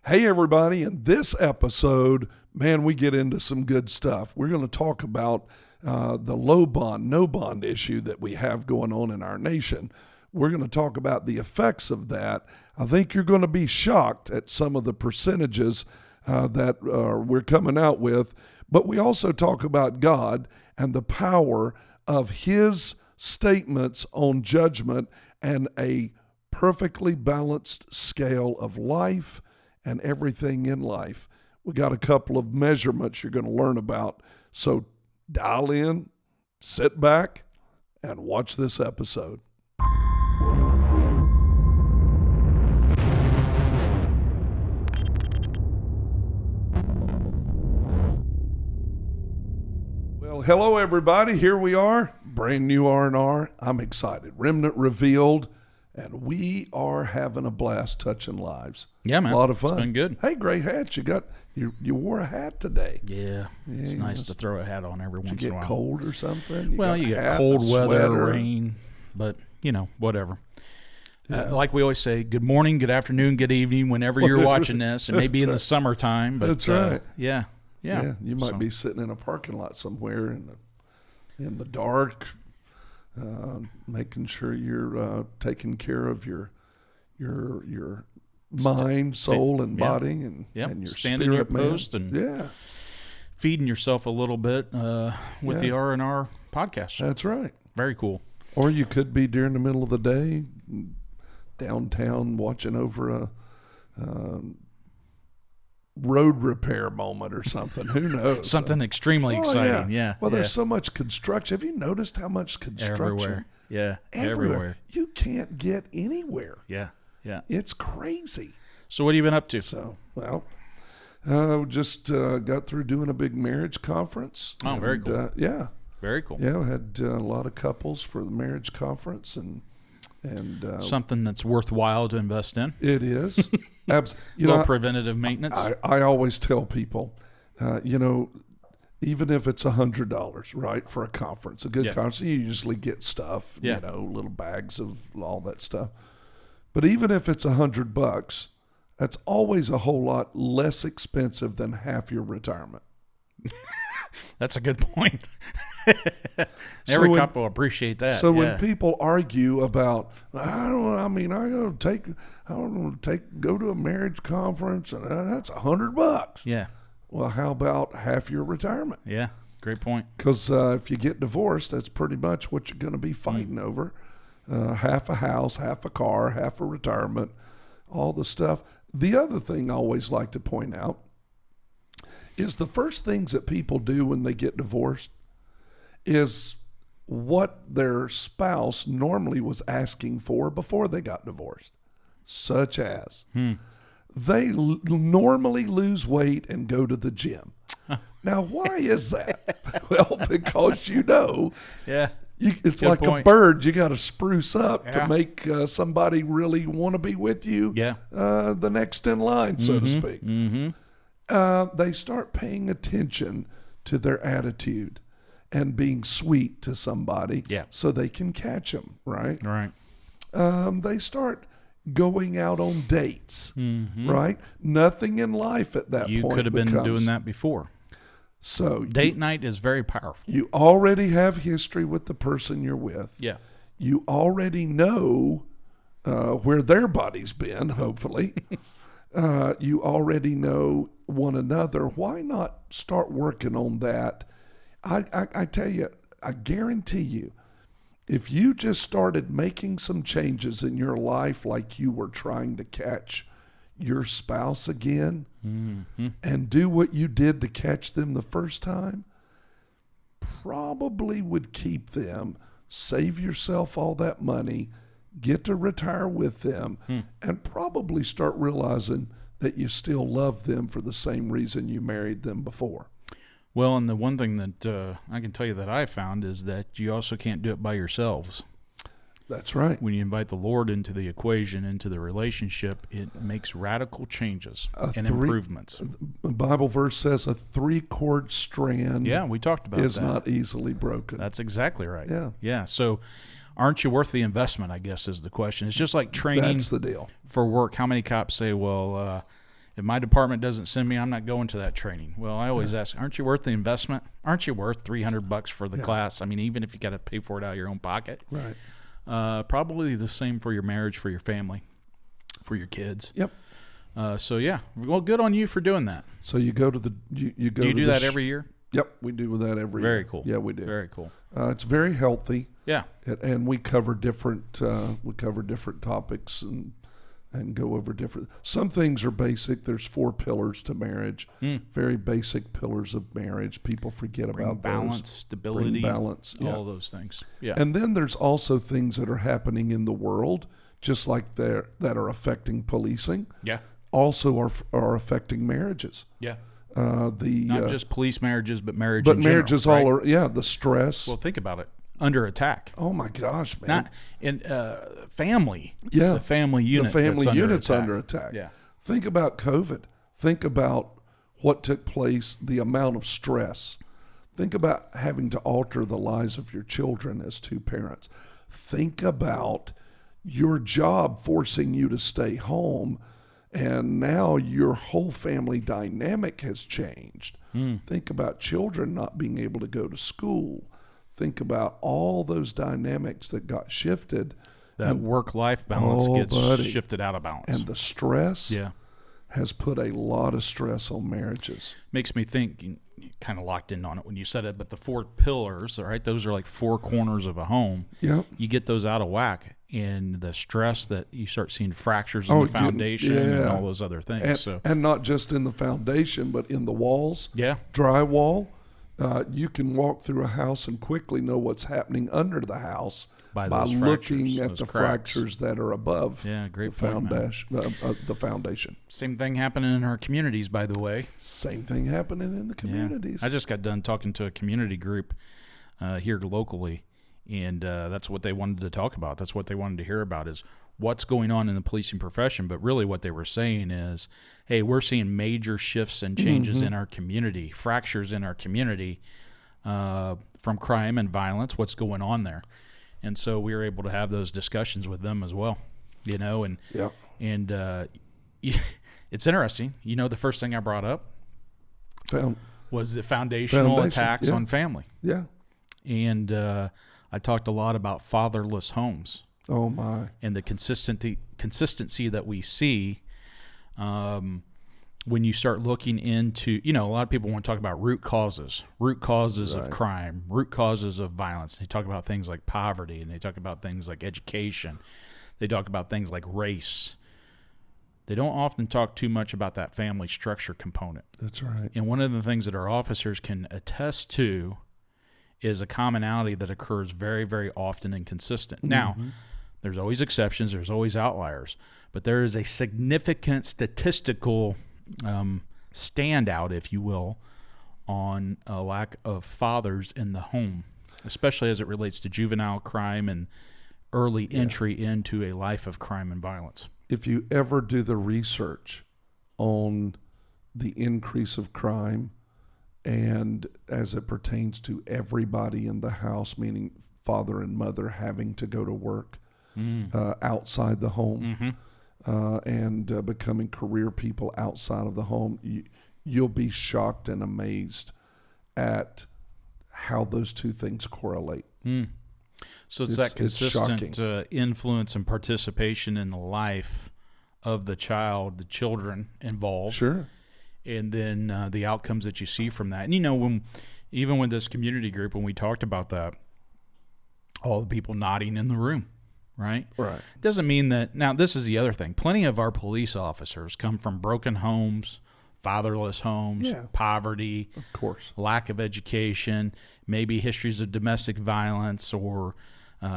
Hey, everybody. In this episode, man, we get into some good stuff. We're going to talk about the low bond, no bond issue that we have going on in our nation. We're going to talk about the effects of that. I think you're going to be shocked at some of the percentages that we're coming out with. But we also talk about God and the power of His statements on judgment and a perfectly balanced scale of life and everything in life. We got a couple of measurements you're going to learn about. So dial in, sit back, and watch this episode. Well, hello everybody. Here we are, brand new R&R. I'm excited. Remnant Revealed. And we are having a blast touching lives. Yeah, man. A lot of fun. It's been good. Hey, great hat. You wore a hat today. Yeah. It's nice to throw a hat on every once in a while. Did you get cold or something? You get cold weather, rain, but, whatever. Yeah. Like we always say, good morning, good afternoon, good evening, whenever you're watching this. It may be in the summertime, but that's right. Yeah. You might be sitting in a parking lot somewhere in the dark, making sure you're taking care of your mind, soul, and body, and your standing your spirit, man. post and feeding yourself a little bit with the R&R podcast. That's right. Very cool. Or you could be during the middle of the day downtown watching over a road repair moment or something. Who knows? Something extremely exciting. Yeah. Well, there's so much construction. Have you noticed how much construction? Everywhere. Yeah. Everywhere. You can't get anywhere. Yeah. It's crazy. So what have you been up to? So, just got through doing a big marriage conference. Oh, very cool. Very cool. Yeah, I had a lot of couples for the marriage conference and something that's worthwhile to invest in. It is. Preventative maintenance. I always tell people, even if it's $100, right, for a conference, a good conference, you usually get stuff, little bags of all that stuff. But even if it's $100, that's always a whole lot less expensive than half your retirement. That's a good point. Every couple appreciate that. So when people argue about, go to a marriage conference and that's $100. Yeah. Well, how about half your retirement? Yeah. Great point. Because if you get divorced, that's pretty much what you're going to be fighting over. Half a house, half a car, half a retirement, all the stuff. The other thing I always like to point out is the first things that people do when they get divorced is what their spouse normally was asking for before they got divorced, such as they normally lose weight and go to the gym. Now, why is that? Well, because it's Good like point. a bird. You got to spruce up to make somebody really want to be with you. Yeah. The next in line, so to speak. Mm-hmm. They start paying attention to their attitude and being sweet to somebody so they can catch them, right? Right. They start going out on dates, right? Nothing in life at that point You could have been doing that before. So Date night is very powerful. You already have history with the person you're with. Yeah. You already know where their body's been, hopefully. You already know one another. Why not start working on that? I tell you, I guarantee you, if you just started making some changes in your life like you were trying to catch your spouse again and do what you did to catch them the first time, probably would keep them, save yourself all that money, get to retire with them, and probably start realizing that you still love them for the same reason you married them before. Well, and the one thing that I can tell you that I found is that you also can't do it by yourselves. That's right. When you invite the Lord into the equation, into the relationship, it makes radical changes and improvements. The Bible verse says a 3-cord strand we talked about is that. not easily broken. That's exactly right. Yeah. So aren't you worth the investment, I guess, is the question. It's just like training That's the deal. for work. How many cops say, well, If my department doesn't send me, I'm not going to that training. Well, I always ask, aren't you worth the investment? Aren't you worth $300 for the class? I mean, even if you got to pay for it out of your own pocket. Right. Probably the same for your marriage, for your family, for your kids. Yep. So yeah, well, good on you for doing that. So you go to the you go. Do you to do the that every year? Yep, we do that every year. Very cool. Yeah, we do. Very cool. It's very healthy. Yeah. And we cover different topics and go over different. Some things are basic. There's 4 pillars to marriage. Very basic pillars of marriage. People forget about balance, those. stability, Bring balance, all those things. Yeah. And then there's also things that are happening in the world, just like that are affecting policing. Yeah. Also are affecting marriages. Yeah. Not just police marriages, but marriage. But in general, marriages right? all are. The stress. Well, think about it. Under attack. Oh my gosh, man! Not in family. Yeah, the family unit. The family that's unit's under under attack. Yeah. Think about COVID. Think about what took place. The amount of stress. Think about having to alter the lives of your children as 2 parents. Think about your job forcing you to stay home, and now your whole family dynamic has changed. Think about children not being able to go to school. Think about all those dynamics that got shifted. That work-life balance gets shifted out of balance. And the stress has put a lot of stress on marriages. Makes me think, you kind of locked in on it when you said it, but the 4 pillars, all right, those are like 4 corners of a home. Yep. You get those out of whack, and the stress that you start seeing fractures in the foundation and all those other things. And not just in the foundation, but in the walls. Yeah. Drywall. You can walk through a house and quickly know what's happening under the house by looking at the fractures that are above the foundation. Same thing happening in our communities, by the way. Same thing happening in the communities. I just got done talking to a community group here locally, and that's what they wanted to talk about. That's what they wanted to hear about is what's going on in the policing profession. But really what they were saying is, hey, we're seeing major shifts and changes in our community, fractures in our community from crime and violence, what's going on there. And so we were able to have those discussions with them as well, and it's interesting. The first thing I brought up was the foundational attacks on family. Yeah. And I talked a lot about fatherless homes. Oh my! And the consistency that we see when you start looking into, a lot of people want to talk about root causes of crime, root causes of violence. They talk about things like poverty, and they talk about things like education. They talk about things like race. They don't often talk too much about that family structure component. That's right. And one of the things that our officers can attest to is a commonality that occurs very, very often and consistent. Now, there's always exceptions, there's always outliers, but there is a significant statistical standout, if you will, on a lack of fathers in the home, especially as it relates to juvenile crime and early entry into a life of crime and violence. If you ever do the research on the increase of crime and as it pertains to everybody in the house, meaning father and mother having to go to work outside the home, and becoming career people outside of the home, you'll be shocked and amazed at how those 2 things correlate. So it's that consistent influence and participation in the life of the child, the children involved. Sure. And then the outcomes that you see from that. And, even with this community group, when we talked about that, all the people nodding in the room. Right? Right. Doesn't mean that. Now, this is the other thing. Plenty of our police officers come from broken homes, fatherless homes, poverty, of course, lack of education, maybe histories of domestic violence or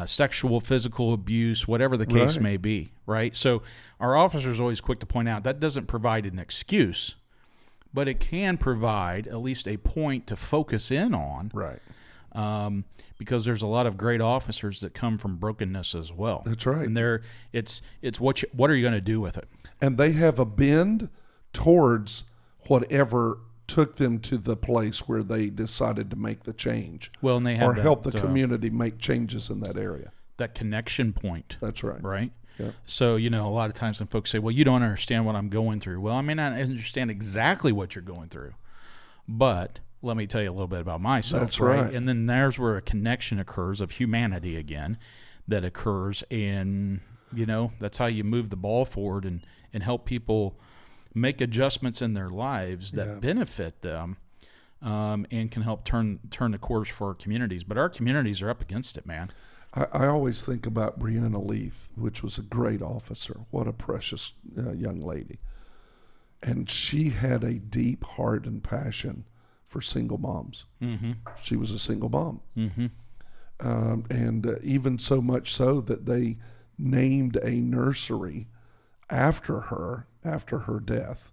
sexual, physical abuse, whatever the case may be. Right? So our officers are always quick to point out that doesn't provide an excuse, but it can provide at least a point to focus in on. Right. Because there's a lot of great officers that come from brokenness as well. That's right. And it's what are you going to do with it? And they have a bend towards whatever took them to the place where they decided to make the change. Well, and they have help the community make changes in that area. That connection point. That's right. Right? Yeah. So, a lot of times when folks say, well, you don't understand what I'm going through. Well, I may not understand exactly what you're going through, but let me tell you a little bit about myself. That's right. And then there's where a connection occurs of humanity again that occurs. And, that's how you move the ball forward and help people make adjustments in their lives that benefit them. And can help turn the course for our communities. But our communities are up against it, man. I always think about Brianna Leith, which was a great officer. What a precious young lady. And she had a deep heart and passion for single moms. Mm-hmm. She was a single mom. Mm-hmm. And even so much so that they named a nursery after her death.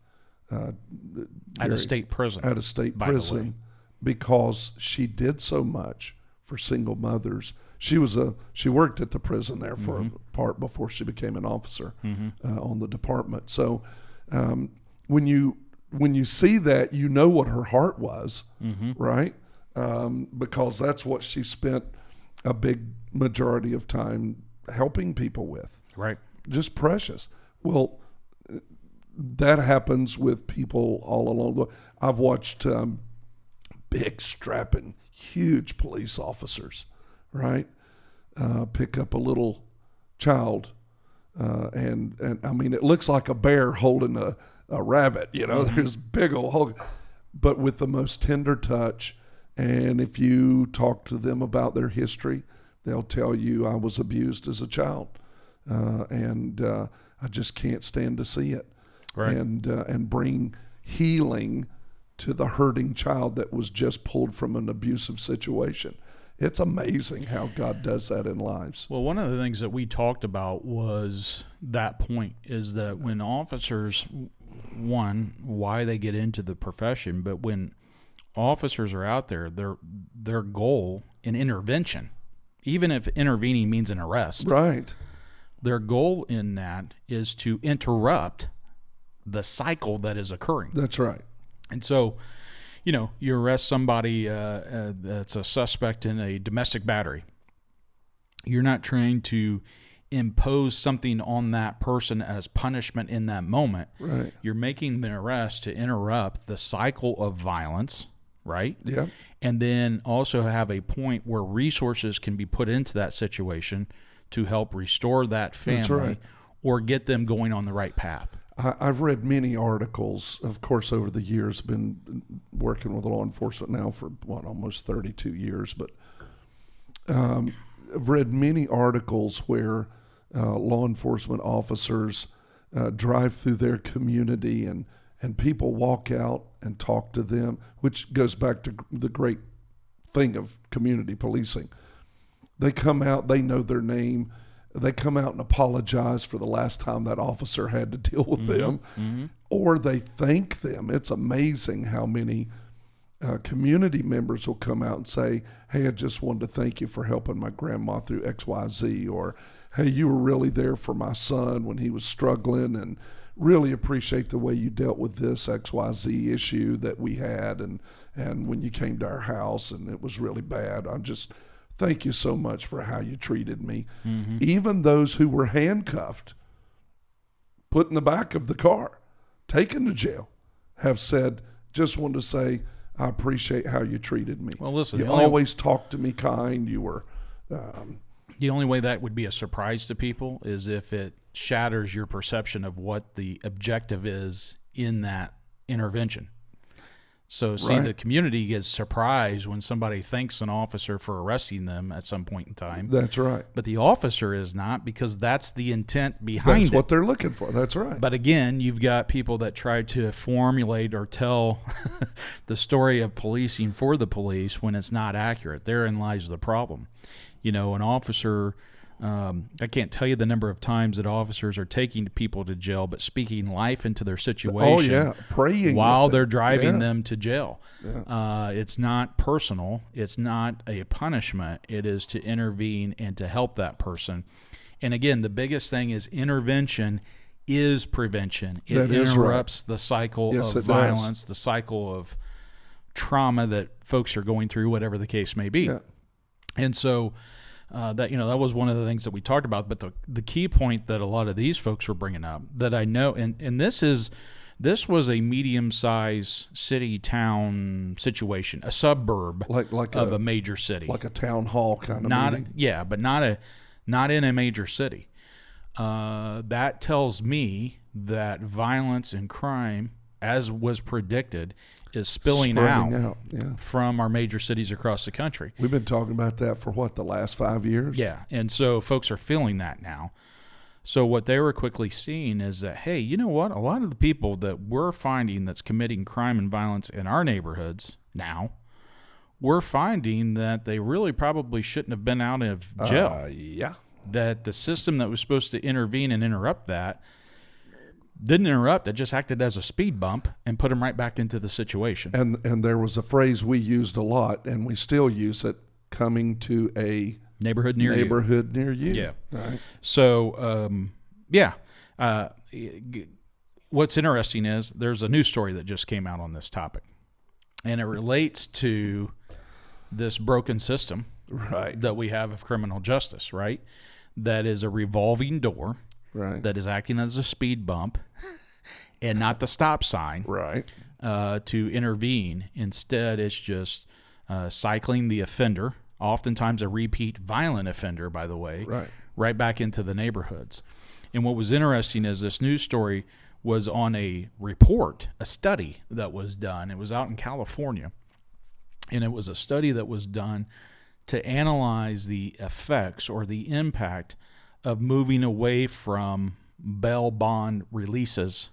At a state prison. Because she did so much for single mothers. She worked at the prison there for a part before she became an officer on the department. So when you see that, you know what her heart was, right? Because that's what she spent a big majority of time helping people with. Right. Just precious. Well, that happens with people all along the way. I've watched big, strapping, huge police officers, right, pick up a little child, and I mean, it looks like a bear holding a rabbit. There's big old hug, but with the most tender touch. And if you talk to them about their history, they'll tell you, I was abused as a child, and I just can't stand to see it. Right. And bring healing to the hurting child that was just pulled from an abusive situation. It's amazing how God does that in lives. Well, one of the things that we talked about was that point is that when officers, why they get into the profession, but when officers are out there, their goal in intervention, even if intervening means an arrest, right? Their goal in that is to interrupt the cycle that is occurring. That's right. And so, you arrest somebody that's a suspect in a domestic battery. You're not trying to impose something on that person as punishment in that moment. Right. You're making the arrest to interrupt the cycle of violence, right? Yeah. And then also have a point where resources can be put into that situation to help restore that family or get them going on the right path. I've read many articles, of course, over the years, been working with law enforcement now for, almost 32 years, but I've read many articles where law enforcement officers drive through their community and people walk out and talk to them, which goes back to the great thing of community policing. They come out, they know their name. They come out and apologize for the last time that officer had to deal with them, or they thank them. It's amazing how many community members will come out and say, hey, I just wanted to thank you for helping my grandma through XYZ, or hey, you were really there for my son when he was struggling, and really appreciate the way you dealt with this XYZ issue that we had, and when you came to our house and it was really bad. Thank you so much for how you treated me. Mm-hmm. Even those who were handcuffed, put in the back of the car, taken to jail, have said, just wanted to say, I appreciate how you treated me. Well, listen, you always talked to me kind. You were... the only way that would be a surprise to people is if it shatters your perception of what the objective is in that intervention. So the community gets surprised when somebody thanks an officer for arresting them at some point in time. That's right. But the officer is not, because that's the intent behind it. That's what they're looking for. That's right. But again, you've got people that try to formulate or tell the story of policing for the police when it's not accurate. Therein lies the problem. An officer... I can't tell you the number of times that officers are taking people to jail, but speaking life into their situation. Oh, yeah. Praying while they're driving them to jail. Yeah. It's not personal. It's not a punishment. It is to intervene and to help that person. And again, the biggest thing is intervention is prevention. It interrupts the cycle of violence, the cycle of trauma that folks are going through, whatever the case may be. Yeah. And so... That that was one of the things that we talked about. But the key point that a lot of these folks were bringing up that I know, and this was a medium-sized city town situation, a suburb like of a major city, like a town hall kind of meeting. Yeah, but not in a major city. That tells me that violence and crime, as was predicted, is spilling out from our major cities across the country. We've been talking about that for the last 5 years? Yeah, and so folks are feeling that now. So what they were quickly seeing is that, hey, you know what? A lot of the people that we're finding that's committing crime and violence in our neighborhoods now, we're finding that they really probably shouldn't have been out of jail. Yeah. That the system that was supposed to intervene and interrupt that didn't interrupt. It just acted as a speed bump and put them right back into the situation. And there was a phrase we used a lot, and we still use it, coming to a neighborhood near you. Yeah. Right. So, what's interesting is there's a news story that just came out on this topic, and it relates to this broken system that we have of criminal justice, right? That is a revolving door. Right. That is acting as a speed bump and not the stop sign to intervene. Instead, it's just cycling the offender, oftentimes a repeat violent offender, by the way, right back into the neighborhoods. And what was interesting is this news story was on a report, a study that was done. It was out in California, and it was a study that was done to analyze the effects or the impact of moving away from bail bond releases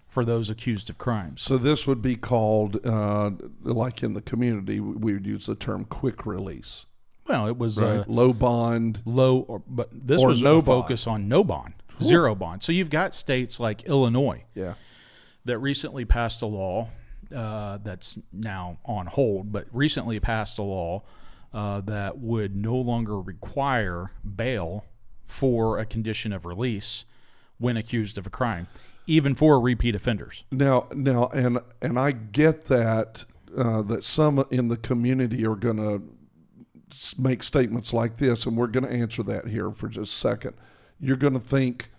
for those accused of crimes. So this would be called, like in the community, we would use the term quick release. Well, it was low bond. But this was no focus on no bond, zero bond. So you've got states like Illinois that recently passed a law that's now on hold, but recently passed a law that would no longer require bail for a condition of release when accused of a crime, even for repeat offenders. Now, and I get that that some in the community are going to make statements like this, and we're going to answer that here for just a second. You're going to think,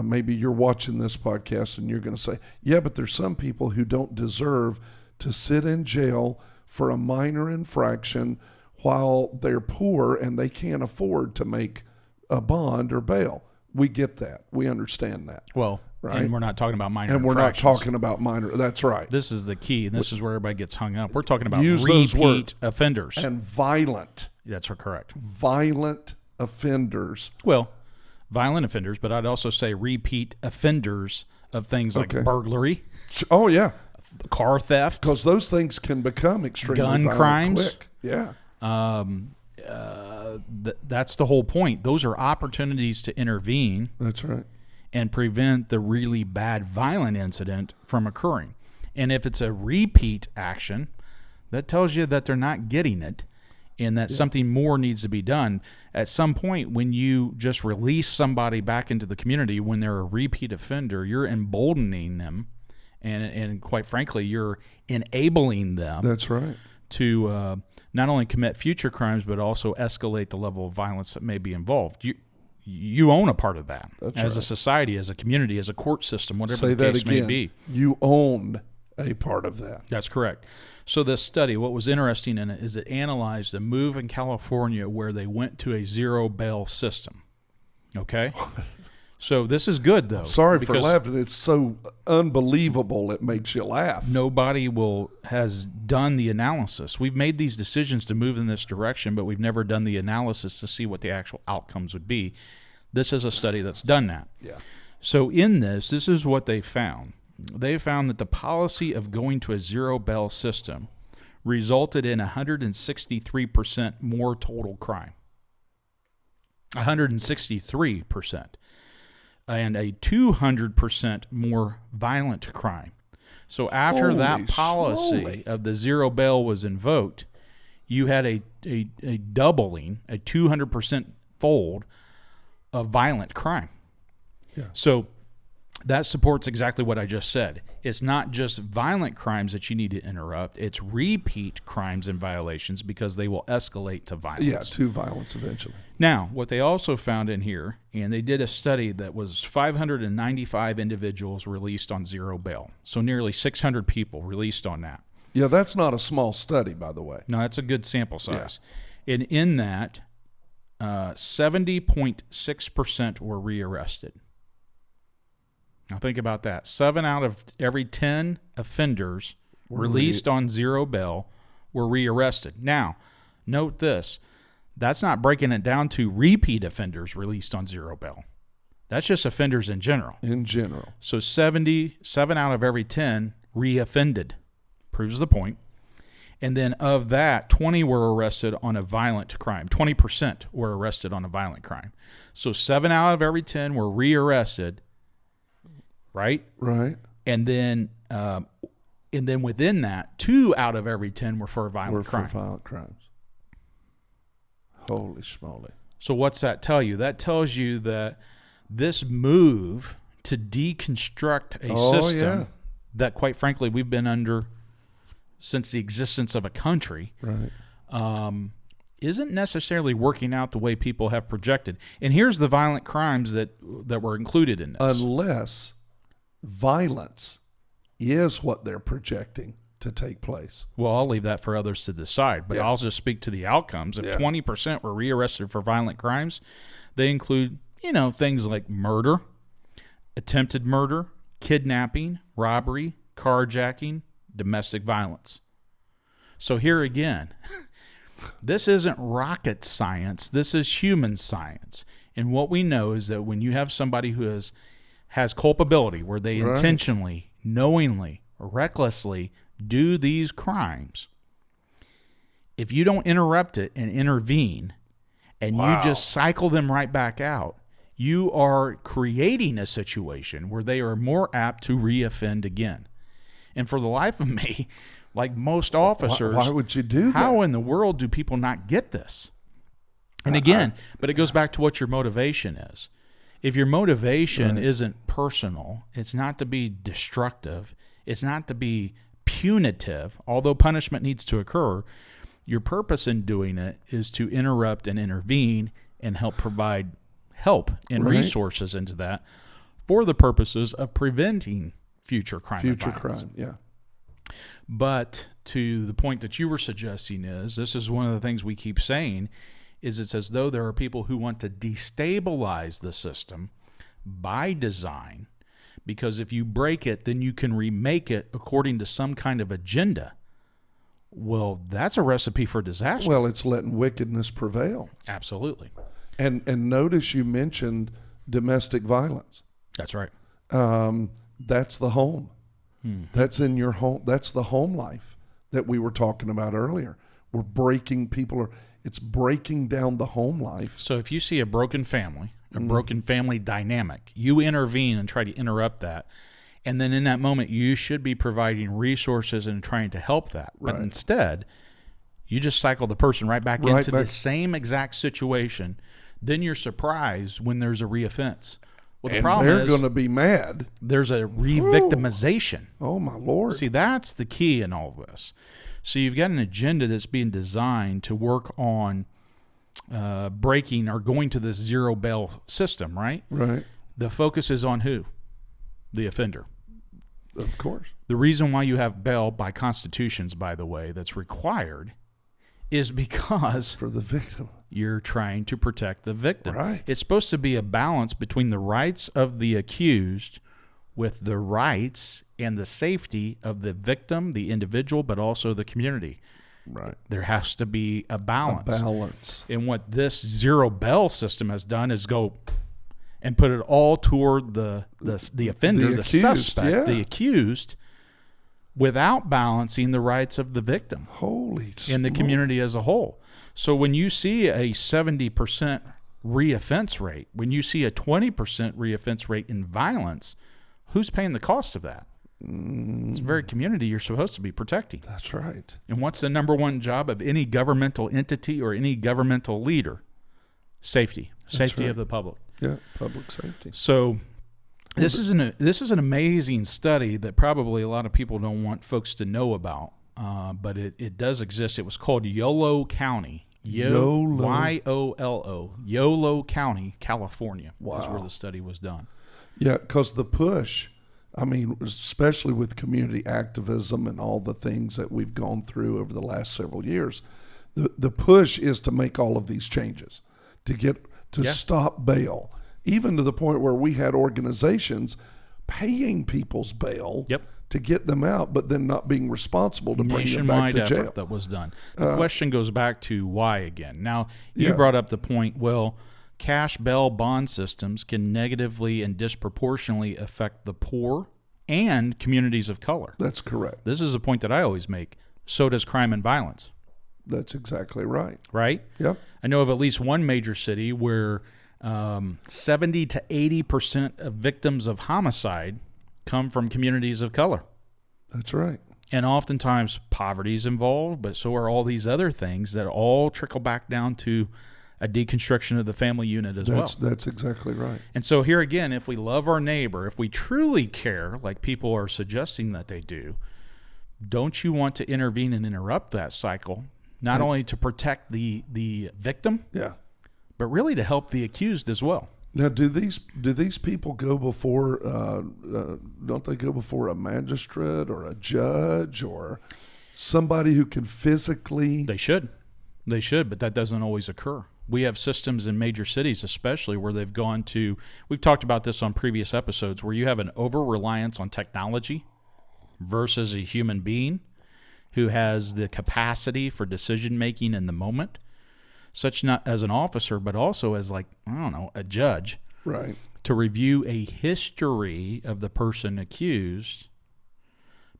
maybe you're watching this podcast and you're going to say, yeah, but there's some people who don't deserve to sit in jail for a minor infraction while they're poor and they can't afford to make a bond or bail. We get that. We understand that. Well, right? And we're not talking about minor and infractions. We're not talking about minor. That's right. This is the key, and this is where everybody gets hung up. We're talking about repeat offenders. And violent. That's correct. Violent offenders. Well, violent offenders, but I'd also say repeat offenders of things like burglary. Oh, yeah. Car theft. Because those things can become extremely gun violent crimes. Quick. Yeah. That's the whole point. Those are opportunities to intervene. That's right. And prevent the really bad violent incident from occurring. And if it's a repeat action, that tells you that they're not getting it and that something more needs to be done. At some point, when you just release somebody back into the community when they're a repeat offender, you're emboldening them and quite frankly, you're enabling them. That's right. To not only commit future crimes, but also escalate the level of violence that may be involved. You own a part of that. That's as right. a society, as a community, as a court system, whatever Say the case that again. may be. You own a part of that. That's correct. So this study, what was interesting in it is it analyzed the move in California where they went to a zero bail system. Okay? So this is good, though. Sorry for laughing. It's so unbelievable it makes you laugh. Nobody has done the analysis. We've made these decisions to move in this direction, but we've never done the analysis to see what the actual outcomes would be. This is a study that's done that. Yeah. So in this is what they found. They found that the policy of going to a zero bail system resulted in 163% more total crime. 163%. And a 200% more violent crime. So after that policy of the zero bail was invoked, you had a doubling, a 200% fold of violent crime. Yeah. So that supports exactly what I just said. It's not just violent crimes that you need to interrupt. It's repeat crimes and violations because they will escalate to violence. Yeah, to violence eventually. Now, what they also found in here, and they did a study that was 595 individuals released on zero bail. So nearly 600 people released on that. Yeah, that's not a small study, by the way. No, that's a good sample size. Yeah. And in that, 70.6% were rearrested. Now think about that. 7 out of every 10 offenders released on zero bail were rearrested. Now, note this. That's not breaking it down to repeat offenders released on zero bail. That's just offenders in general. In general. So 7 out of every 10 reoffended. Proves the point. And then of that, 20 were arrested on a violent crime. 20% were arrested on a violent crime. So 7 out of every 10 were rearrested. Right? Right. And then within that, 2 out of every 10 were for a violent crime. For violent crimes. Holy schmoly. So what's that tell you? That tells you that this move to deconstruct a system that, quite frankly, we've been under since the existence of a country, right, isn't necessarily working out the way people have projected. And here's the violent crimes that were included in this. Unless violence is what they're projecting to take place. Well, I'll leave that for others to decide, but I'll just speak to the outcomes. If 20% were rearrested for violent crimes, they include, things like murder, attempted murder, kidnapping, robbery, carjacking, domestic violence. So here again, this isn't rocket science. This is human science. And what we know is that when you have somebody who has culpability, where they intentionally, knowingly, recklessly do these crimes, if you don't interrupt it and intervene, and you just cycle them right back out, you are creating a situation where they are more apt to reoffend again. And for the life of me, like most officers, why would you do that? How in the world do people not get this? And again, but it goes back to what your motivation is. If your motivation isn't personal, it's not to be destructive, it's not to be punitive, although punishment needs to occur, your purpose in doing it is to interrupt and intervene and help provide help and resources into that for the purposes of preventing future crime. Future crime, yeah. But to the point that you were suggesting is, this is one of the things we keep saying, is it's as though there are people who want to destabilize the system by design, because if you break it, then you can remake it according to some kind of agenda. Well, that's a recipe for disaster. Well, it's letting wickedness prevail. Absolutely. And notice you mentioned domestic violence. That's right. That's the home. That's in your home. That's the home life that we were talking about earlier. We're breaking it's breaking down the home life. So if you see a broken family, a broken family dynamic, you intervene and try to interrupt that. And then in that moment, you should be providing resources and trying to help that. But instead, you just cycle the person right back into the same exact situation. Then you're surprised when there's a reoffense. Well, the problem they're is going to be mad. There's a re-victimization. Oh, my Lord. See, that's the key in all of this. So you've got an agenda that's being designed to work on breaking or going to this zero bail system, right? Right. The focus is on who? The offender. Of course. The reason why you have bail by constitutions, by the way, that's required is because for the victim. You're trying to protect the victim. Right. It's supposed to be a balance between the rights of the accused with the rights and the safety of the victim, the individual, but also the community. Right. There has to be a balance. A balance. And what this zero bail system has done is go and put it all toward the offender, the suspect, the accused, without balancing the rights of the victim. Holy and the community as a whole. So when you see a 70% reoffense rate, when you see a 20% reoffense rate in violence, who's paying the cost of that? It's the very community you're supposed to be protecting. That's right. And what's the number one job of any governmental entity or any governmental leader? Safety. Safety of the public. Yeah, public safety. So This is an amazing study that probably a lot of people don't want folks to know about, but it does exist. It was called Yolo County. Yolo. YOLO. Yolo County, California. Wow. Is where the study was done. Yeah, because the push, I mean, especially with community activism and all the things that we've gone through over the last several years, the push is to make all of these changes, to stop bail, even to the point where we had organizations paying people's bail to get them out, but then not being responsible to bring them back to jail. Nationwide effort that was done. The question goes back to why again. Now, you brought up the point, well, cash bail bond systems can negatively and disproportionately affect the poor and communities of color. That's correct. This is a point that I always make. So does crime and violence. That's exactly right. Right? Yep. I know of at least one major city where 70 to 80% of victims of homicide come from communities of color. That's right. And oftentimes poverty is involved, but so are all these other things that all trickle back down to a deconstruction of the family unit as well. That's exactly right. And so here again, if we love our neighbor, if we truly care, like people are suggesting that they do, don't you want to intervene and interrupt that cycle, not only to protect the victim, but really to help the accused as well? Now, do these people go before? Don't they go before a magistrate or a judge or somebody who can physically? They should, but that doesn't always occur. We have systems in major cities, especially where they've gone to. We've talked about this on previous episodes, where you have an over-reliance on technology versus a human being who has the capacity for decision making in the moment, such not as an officer, but also as a judge, right? To review a history of the person accused.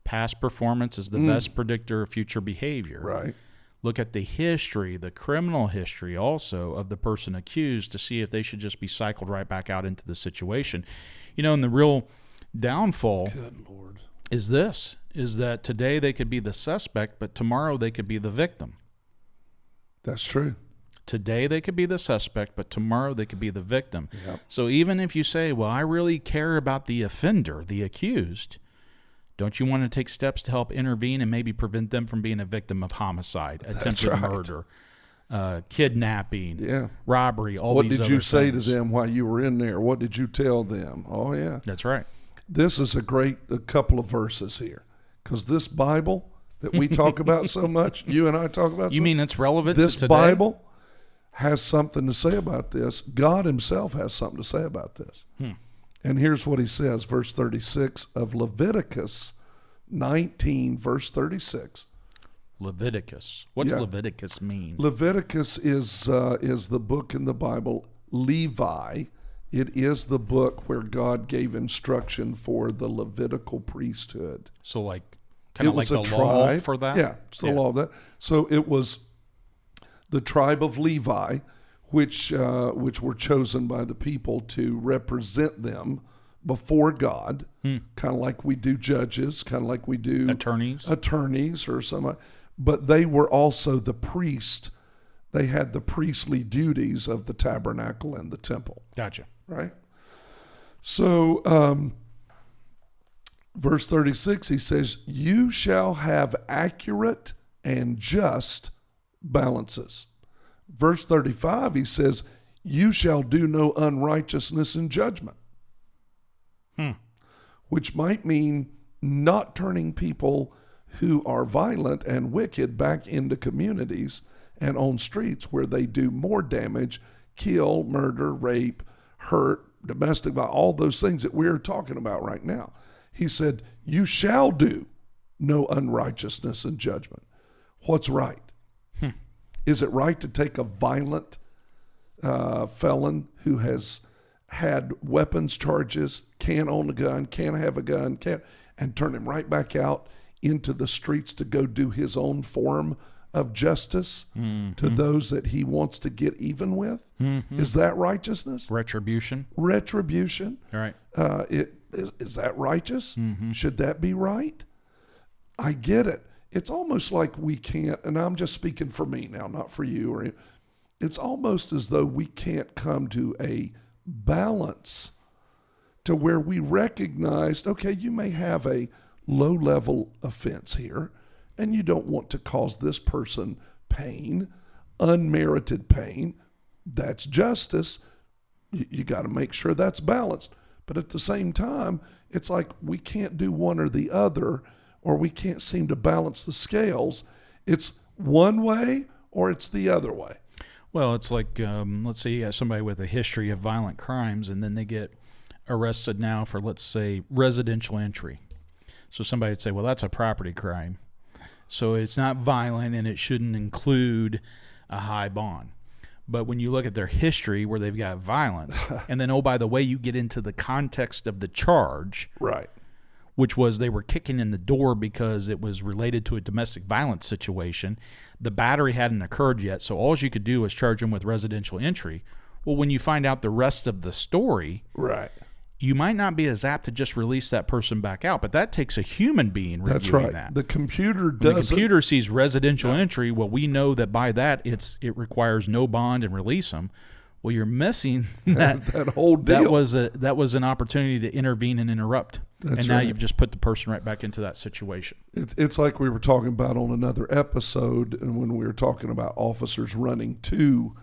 Past performance is the best predictor of future behavior. Right. Look at the history, the criminal history also of the person accused to see if they should just be cycled right back out into the situation. And the real downfall Good Lord. is that today they could be the suspect, but tomorrow they could be the victim. That's true. Today they could be the suspect, but tomorrow they could be the victim. Yep. So even if you say, well, I really care about the offender, the accused, don't you want to take steps to help intervene and maybe prevent them from being a victim of homicide, attempted murder, kidnapping, robbery, all these other things? What did you say to them while you were in there? What did you tell them? Oh, yeah. That's right. This is a couple of verses here, because this Bible that we talk about so much, you and I talk about You mean it's relevant to today? This Bible has something to say about this. God himself has something to say about this. And here's what he says, verse 36 of Leviticus 19, verse 36. Leviticus. What's Leviticus mean? Leviticus is the book in the Bible. Levi, it is the book where God gave instruction for the Levitical priesthood. So kind of like the law for that? Yeah, it's the law of that. So it was the tribe of Levi, which were chosen by the people to represent them before God, kind of like we do judges, kind of like we do attorneys or something. But they were also the priest. They had the priestly duties of the tabernacle and the temple. Gotcha. Right? So verse 36, he says, you shall have accurate and just balances. Verse 35, he says, you shall do no unrighteousness in judgment. Which might mean not turning people who are violent and wicked back into communities and on streets where they do more damage, kill, murder, rape, hurt, domestic violence, all those things that we're talking about right now. He said, you shall do no unrighteousness in judgment. What's right? Is it right to take a violent felon who has had weapons charges, can't own a gun, can't have a gun, and turn him right back out into the streets to go do his own form of justice to those that he wants to get even with? Is that righteousness? Retribution. All right. Is that righteous? Should that be right? I get it. It's almost like we can't, and I'm just speaking for me now, not for you. It's almost as though we can't come to a balance to where we recognized, okay, you may have a low-level offense here, and you don't want to cause this person pain, unmerited pain. That's justice. You got to make sure that's balanced. But at the same time, it's like we can't do one or the other, or we can't seem to balance the scales. It's one way or it's the other way. Well, it's like, let's say you have somebody with a history of violent crimes, and then they get arrested now for, let's say, residential entry. So somebody would say, well, that's a property crime. So it's not violent, and it shouldn't include a high bond. But when you look at their history where they've got violence, and then, oh, by the way, you get into the context of the charge, right, which was they were kicking in the door because it was related to a domestic violence situation. The battery hadn't occurred yet, so all you could do was charge them with residential entry. Well, when you find out the rest of the story, right, you might not be as apt to just release that person back out, but that takes a human being reviewing that's right. that. The computer When does. the computer sees residential entry, well, we know that by that it requires no bond and release them. Well, you're missing that that whole deal. That was an opportunity to intervene and interrupt, That's and now right. you've just put the person right back into that situation. It's like we were talking about on another episode, and when we were talking about officers running to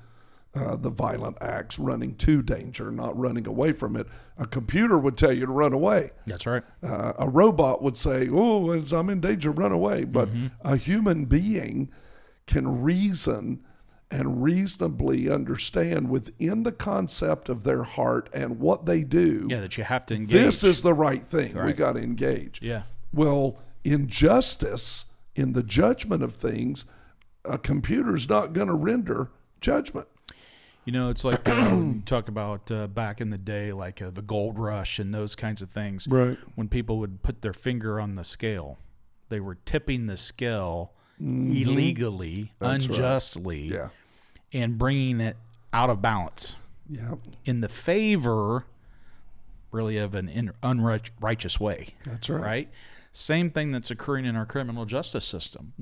the violent acts, running to danger, not running away from it. A computer would tell you to run away. That's right. A robot would say, oh, I'm in danger, run away. But a human being can reason and reasonably understand within the concept of their heart and what they do. Yeah, that you have to engage. This is the right thing. Right. We got to engage. Yeah. Well, in justice, in the judgment of things, a computer's not going to render judgment. You know, it's like you talk about back in the day, like the gold rush and those kinds of things. Right. When people would put their finger on the scale, they were tipping the scale illegally, That's unjustly, Yeah. and bringing it out of balance Yeah. in the favor, really, of an unrighteous way. That's right. Right? Same thing that's occurring in our criminal justice system.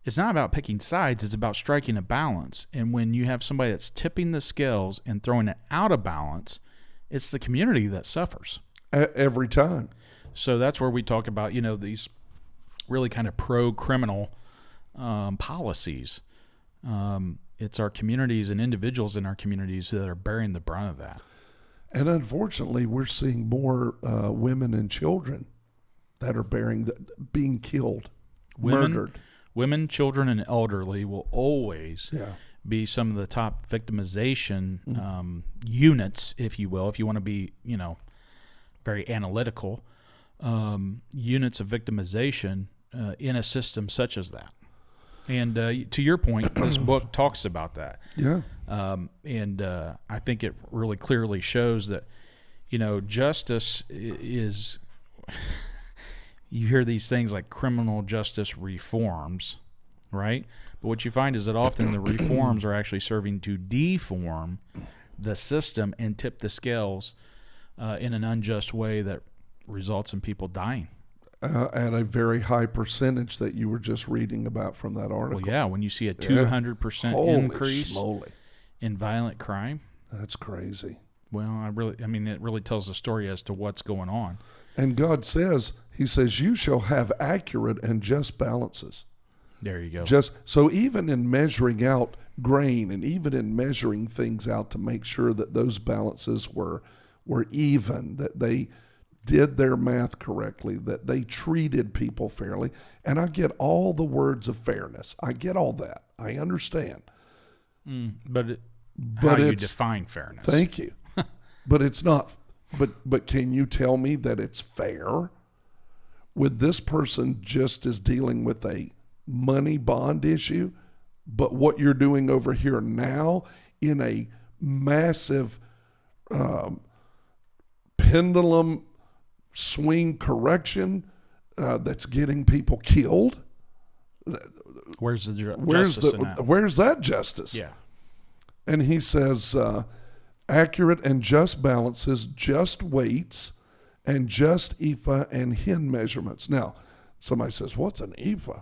It's not about picking sides, it's about striking a balance. And when you have somebody that's tipping the scales and throwing it out of balance, it's the community that suffers. Every time. So that's where we talk about, these really kind of pro-criminal policies. It's our communities and individuals in our communities that are bearing the brunt of that. And unfortunately, we're seeing more women and children that are being killed, murdered. Women, children, and elderly will always Yeah. be some of the top victimization units, if you will, if you want to be, very analytical, units of victimization in a system such as that. And to your point, this book talks about that. Yeah. And I think it really clearly shows that, justice is... You hear these things like criminal justice reforms, right? But what you find is that often the reforms are actually serving to deform the system and tip the scales in an unjust way that results in people dying. At a very high percentage that you were just reading about from that article. Well, yeah, when you see a 200% Holy increase smoly. in violent crime, That's crazy. well, it really tells the story as to what's going on. And God says, He says, you shall have accurate and just balances. There you go. So even in measuring out grain and even in measuring things out to make sure that those balances were even, that they did their math correctly, that they treated people fairly. And I get all the words of fairness. I get all that. I understand. But But how you it's- define fairness. Thank you. But it's not. But can you tell me that it's fair? With this person just is dealing with a money bond issue, but what you're doing over here now in a massive pendulum swing correction that's getting people killed. Where's the justice in that? Where's that justice? Yeah. And he says, accurate and just balances, just weights, and just ephah and hin measurements. Now, somebody says, what's an ephah?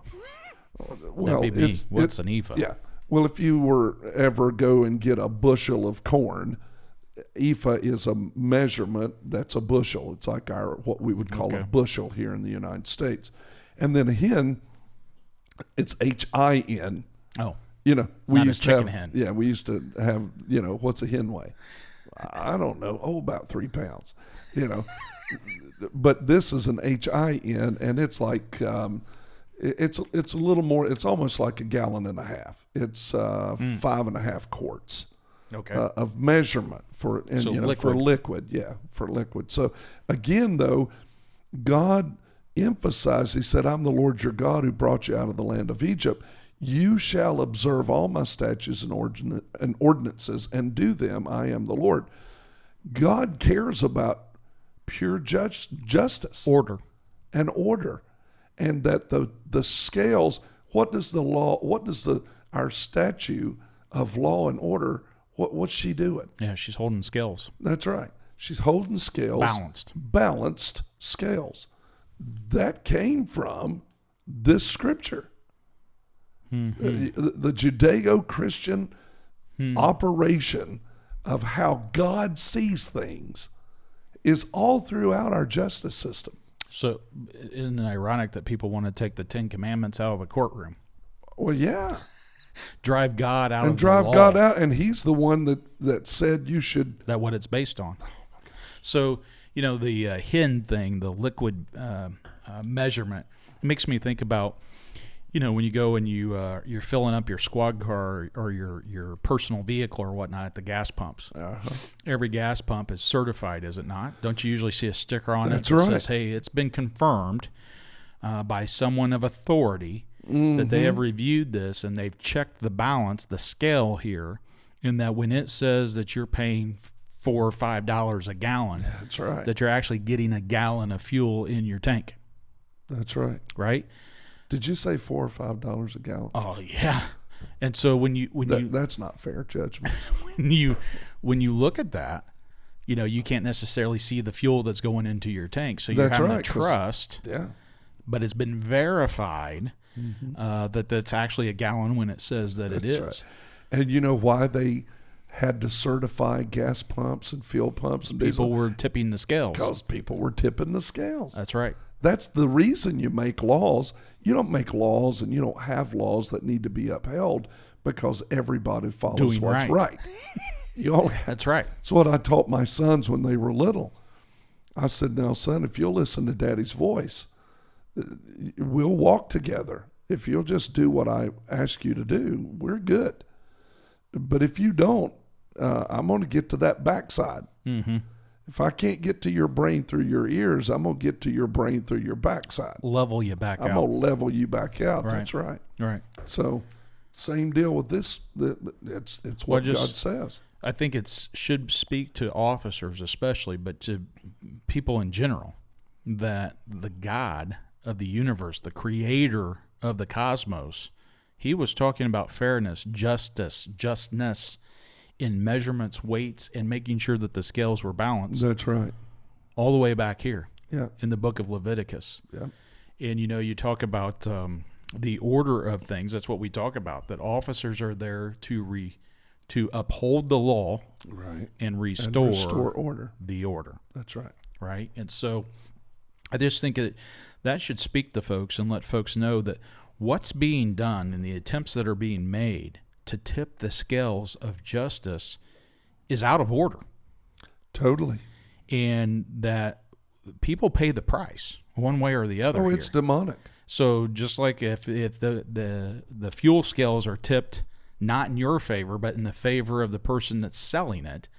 Well, That'd be me. What's an ephah? Yeah. Well, if you were ever go and get a bushel of corn, ephah is a measurement that's a bushel. It's like what we would call a bushel here in the United States. And then a hin, it's HIN. Oh. You know, we Not used a chicken to have, hen. yeah, we used to have, you know, what's a hen weigh? I don't know. Oh, about 3 pounds, you know. But this is an HIN, and it's like, it's a little more, it's almost like a gallon and a half. It's 5.5 quarts. Okay. Of measurement for, and So you know, liquid. for liquid. Yeah, for liquid. So again, though, God emphasized, he said, I'm the Lord your God who brought you out of the land of Egypt. You shall observe all my statutes and ordinances and do them. I am the Lord. God cares about pure justice, Order. and order, and that the scales. What does the law? What does our statute of law and order? What's she doing? Yeah, she's holding scales. That's right. She's holding scales. Balanced scales. That came from this scripture. The Judeo-Christian operation of how God sees things is all throughout our justice system. So isn't it ironic that people want to take the 10 Commandments out of the courtroom? Well, yeah. Drive God out And of drive the law. God out, and he's the one that said you should. That what it's based on. So, you know, the hin thing, the liquid measurement, it makes me think about, you know, when you go and you're filling up your squad car or your personal vehicle or whatnot at the gas pumps. Every gas pump is certified, is it not? Don't you usually see a sticker on That's it that right. says, hey, it's been confirmed by someone of authority that they have reviewed this and they've checked the balance, the scale here, and that when it says that you're paying $4 or $5 a gallon, That's right. that you're actually getting a gallon of fuel in your tank, That's right. right? Did you say $4 or $5 a gallon? Oh yeah. And so That's not fair judgment. when you look at that, you know, you can't necessarily see the fuel that's going into your tank, so you're That's having right, to 'cause- trust. Yeah. But it's been verified that that's actually a gallon when it says that it That's is. right. And you know why they had to certify gas pumps and fuel pumps and People diesel? were tipping the scales. Because people were tipping the scales. That's right. That's the reason you make laws. You don't make laws and you don't have laws that need to be upheld because everybody follows Doing what's right. right. You all, That's right. that's what I taught my sons when they were little. I said, now, son, if you'll listen to daddy's voice, we'll walk together. If you'll just do what I ask you to do, we're good. But if you don't, I'm going to get to that backside. Mm-hmm. If I can't get to your brain through your ears, I'm going to get to your brain through your backside. Level you back I'm out. going to level you back out. Right. That's right. Right. So same deal with this. It's what God says. I think it should speak to officers especially, but to people in general, that the God of the universe, the creator of the cosmos, he was talking about fairness, justness in measurements, weights, and making sure that the scales were balanced That's right. all the way back here Yeah. in the book of Leviticus. Yeah. And, you know, you talk about the order of things. That's what we talk about, that officers are there to uphold the law Right. and And restore order. the order, That's right. right? And so I just think that should speak to folks and let folks know that what's being done and the attempts that are being made to tip the scales of justice is out of order, Totally. and that people pay the price one way or the other. Oh, here. it's demonic. So just like if the fuel scales are tipped not in your favor, but in the favor of the person that's selling it,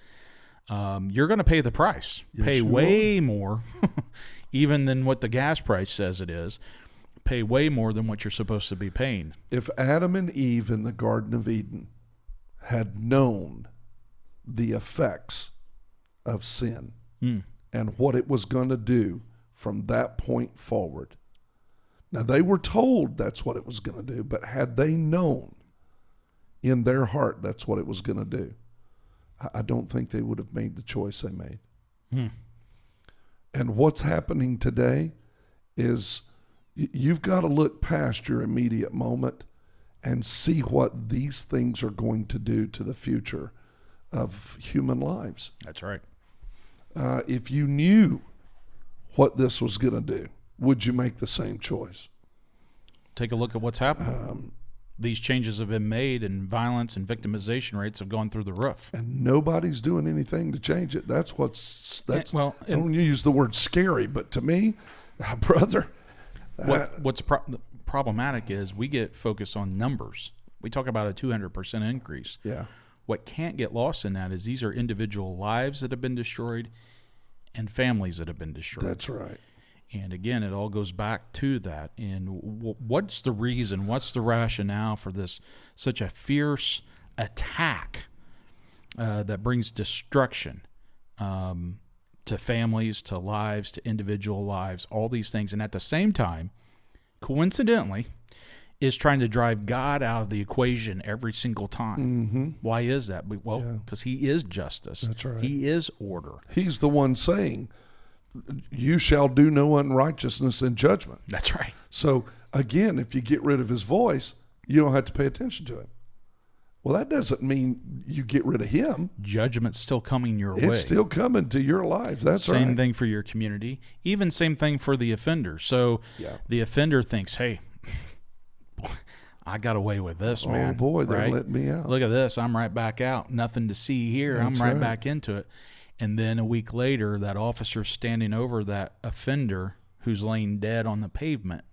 you're going to pay the price. Yes, Pay you way more, even than what the gas price says it is. Pay way more than what you're supposed to be paying. If Adam and Eve in the Garden of Eden had known the effects of sin and what it was going to do from that point forward. Now, they were told that's what it was going to do, but had they known in their heart that's what it was going to do, I don't think they would have made the choice they made. And what's happening today is you've got to look past your immediate moment and see what these things are going to do to the future of human lives. That's right. If you knew what this was going to do, would you make the same choice? Take a look at what's happening. These changes have been made, and violence and victimization rates have gone through the roof. And nobody's doing anything to change it. That's I Well, don't use the word scary, but to me, brother, what's problematic is we get focused on numbers. We talk about a 200% increase. yeah, What can't get lost in that is these are individual lives that have been destroyed and families that have been destroyed. that's right. And again, it all goes back to that. And what's the reason? What's the rationale for this such a fierce attack that brings destruction to families, to lives, to individual lives, all these things. And at the same time, coincidentally, is trying to drive God out of the equation every single time. Mm-hmm. Why is that? Well, because he is justice. That's right. He is order. He's the one saying, you shall do no unrighteousness in judgment. That's right. So again, if you get rid of his voice, you don't have to pay attention to him. Well, that doesn't mean you get rid of him. Judgment's still coming your way. It's still coming to your life. That's right. Same thing for your community. Even same thing for the offender. So the offender thinks, hey, I got away with this, man. Oh, boy, they right? let me out. Look at this. I'm right back out. Nothing to see here. That's I'm right right. back into it. And then a week later, that officer's standing over that offender who's laying dead on the pavement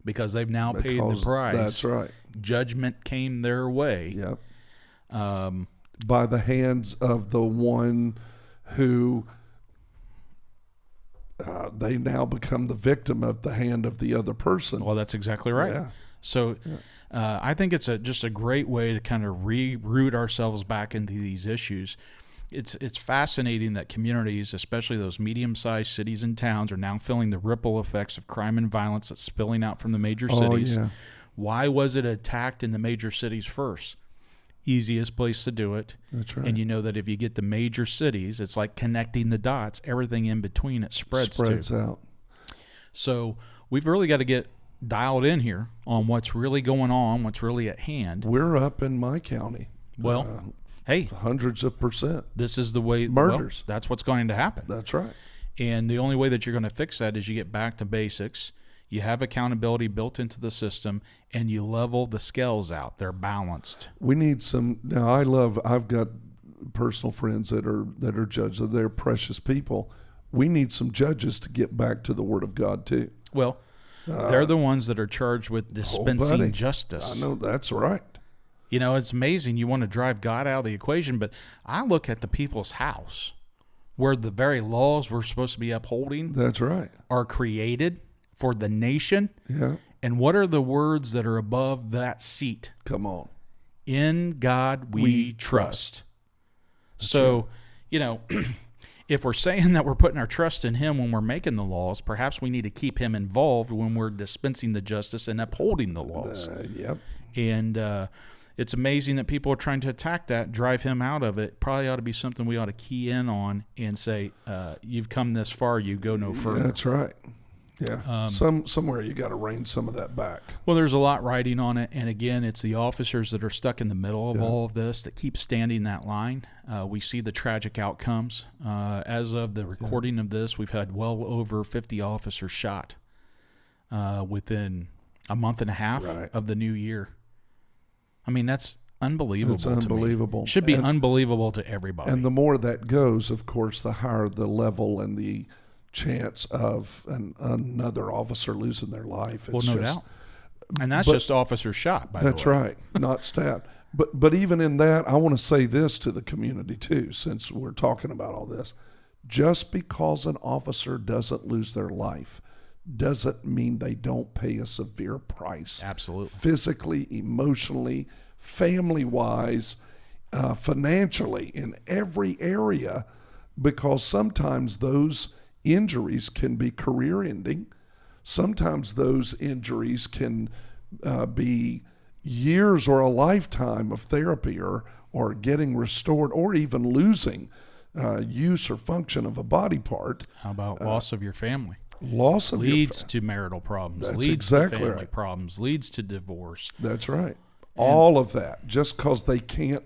because they've now paid the price. That's right. Judgment came their way. Yep. By the hands of the one who they now become the victim of the hand of the other person. Well, that's exactly right. Yeah. So I think it's just a great way to kind of reroute ourselves back into these issues. It's fascinating that communities, especially those medium-sized cities and towns, are now feeling the ripple effects of crime and violence that's spilling out from the major cities. Yeah. Why was it attacked in the major cities first? Easiest place to do it. That's right. And you know that if you get the major cities, it's like connecting the dots. Everything in between it spreads out. So we've really got to get dialed in here on what's really going on, what's really at hand. We're up in my county. Well, hey, hundreds of percent. this is the way. Murders. Well, that's what's going to happen. That's right. And the only way that you're going to fix that is you get back to basics. You have accountability built into the system, and you level the scales out. They're balanced. We need some. Now, I've got personal friends that are judges. They're precious people. We need some judges to get back to the Word of God too. Well, they're the ones that are charged with dispensing justice. I know, that's right. You know, it's amazing. You want to drive God out of the equation, but I look at the people's house where the very laws we're supposed to be upholding That's right. are created for the nation. Yeah. And what are the words that are above that seat? Come on. In God we trust. So, you know, if we're saying that we're putting our trust in Him when we're making the laws, perhaps we need to keep Him involved when we're dispensing the justice and upholding the laws. Yep. And it's amazing that people are trying to attack that, drive Him out of it. Probably ought to be something we ought to key in on and say, you've come this far, you go no further. That's right. Yeah. Somewhere you got to rein some of that back. Well, there's a lot riding on it. And again, it's the officers that are stuck in the middle of all of this that keep standing that line. We see the tragic outcomes. As of the recording of this, we've had well over 50 officers shot within a month and a half of the new year. I mean, that's unbelievable. It's unbelievable. To me. It should be unbelievable to everybody. And the more that goes, of course, the higher the level and the chance of another officer losing their life. It's no doubt. And that's just officers shot, by the way. That's right, not stabbed. But even in that, I want to say this to the community too, since we're talking about all this. Just because an officer doesn't lose their life doesn't mean they don't pay a severe price. Absolutely. Physically, emotionally, family-wise, financially, in every area, because sometimes those injuries can be career-ending. Sometimes those injuries can be years or a lifetime of therapy or getting restored or even losing use or function of a body part. How about loss of your family? Loss of leads to marital problems, That's leads exactly to family right. problems, leads to divorce. That's right. All of that, just because they can't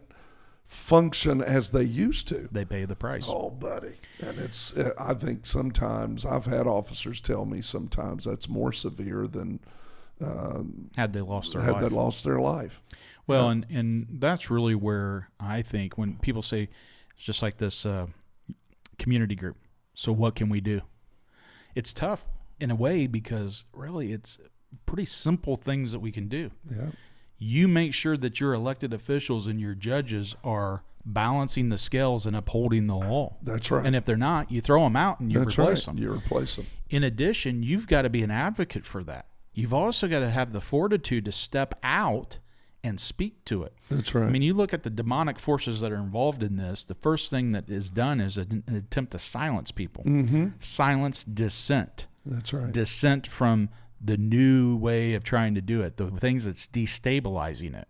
function as they used to. They pay the price. Oh, buddy. And it's, I think sometimes, I've had officers tell me sometimes that's more severe than Had they lost their had life. they lost their life. Well, and that's really where I think when people say it's just like this community group. So what can we do? It's tough in a way because really it's pretty simple things that we can do. Yeah. You make sure that your elected officials and your judges are balancing the scales and upholding the law. That's right. And if they're not, you throw them out and you That's replace right. them. You replace them. In addition, you've got to be an advocate for that. You've also got to have the fortitude to step out and speak to it. That's right. I mean, you look at the demonic forces that are involved in this, the first thing that is done is an attempt to silence people. Mm-hmm. Silence dissent. That's right. Dissent from the new way of trying to do it, the things that's destabilizing it.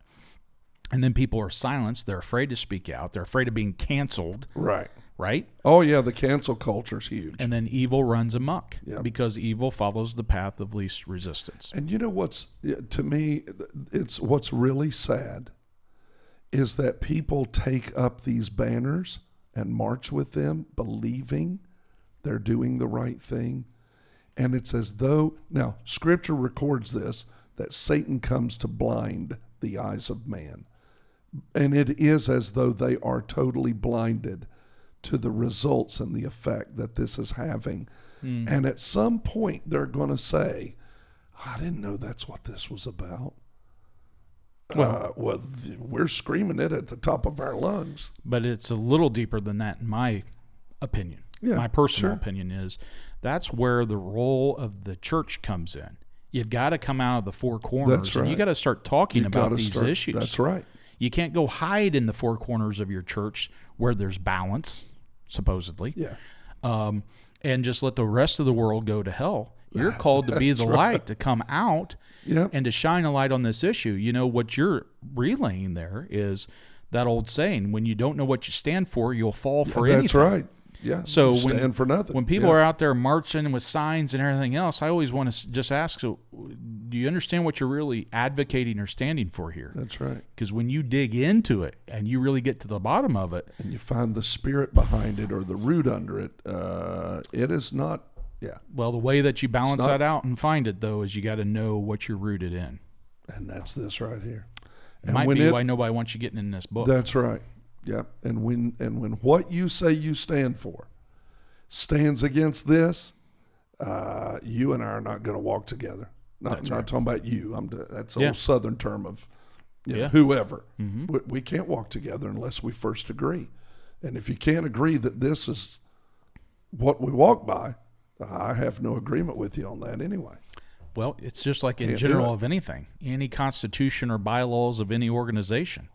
And then people are silenced. They're afraid to speak out. They're afraid of being canceled, Right. right? Oh, yeah, the cancel culture's huge. And then evil runs amok Yep. because evil follows the path of least resistance. And you know what's, to me, it's what's really sad is that people take up these banners and march with them believing they're doing the right thing. And it's as though, now, Scripture records this, that Satan comes to blind the eyes of man. And it is as though they are totally blinded to the results and the effect that this is having. And at some point, they're going to say, I didn't know that's what this was about. Well, We're screaming it at the top of our lungs. But it's a little deeper than that, in my opinion. Yeah, my personal sure. opinion is that's where the role of the church comes in. You've got to come out of the four corners, That's and you right. got to start talking You about gotta these start- issues. That's right. You can't go hide in the four corners of your church where there's balance, supposedly, Yeah. and just let the rest of the world go to hell. You're called to be the light, to come out Yeah. and to shine a light on this issue. You know, what you're relaying there is that old saying, when you don't know what you stand for, you'll fall for anything. That's right. Yeah. So You when- stand for nothing. When people Yeah. are out there marching with signs and everything else, I always want to just ask, so do you understand what you're really advocating or standing for here? That's right. Because when you dig into it and you really get to the bottom of it, And you find the spirit behind it or the root under it, it is not, yeah. well, the way that you balance not- that out and find it, though, is you got to know what you're rooted in. And that's this right here. It And might when be why nobody wants you getting in this book. That's right. Yeah. And when what you say you stand for stands against this, you and I are not going to walk together. Not talking about you. That's an Yeah. old Southern term of Yeah. whoever. Mm-hmm. We can't walk together unless we first agree. And if you can't agree that this is what we walk by, I have no agreement with you on that anyway. Well, it's just like in Can't do general it. of anything, any constitution or bylaws of any organization.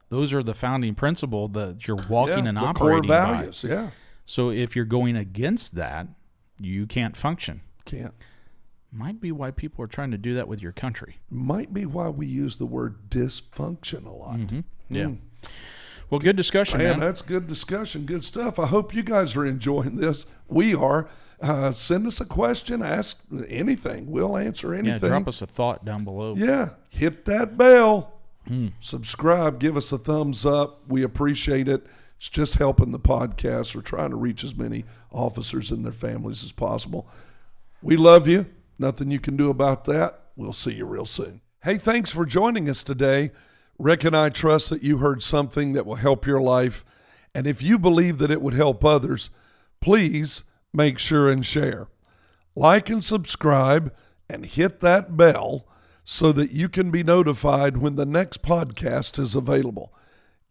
Those are the founding principle that you're walking and the operating core by. values. Yeah. So if you're going against that, you can't function. Can't. Might be why people are trying to do that with your country. Might be why we use the word dysfunction a lot. Yeah. Well, good discussion, Man, man. that's good discussion. Good stuff. I hope you guys are enjoying this. We are. Send us a question. Ask anything. We'll answer anything. Yeah, drop us a thought down below. Yeah. Hit that bell. Subscribe. Give us a thumbs up. We appreciate it. It's just helping the podcast. We're trying to reach as many officers and their families as possible. We love you. Nothing you can do about that. We'll see you real soon. Hey, thanks for joining us today. Rick and I trust that you heard something that will help your life. And if you believe that it would help others, please make sure and share. Like and subscribe and hit that bell so that you can be notified when the next podcast is available.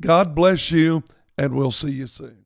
God bless you, and we'll see you soon.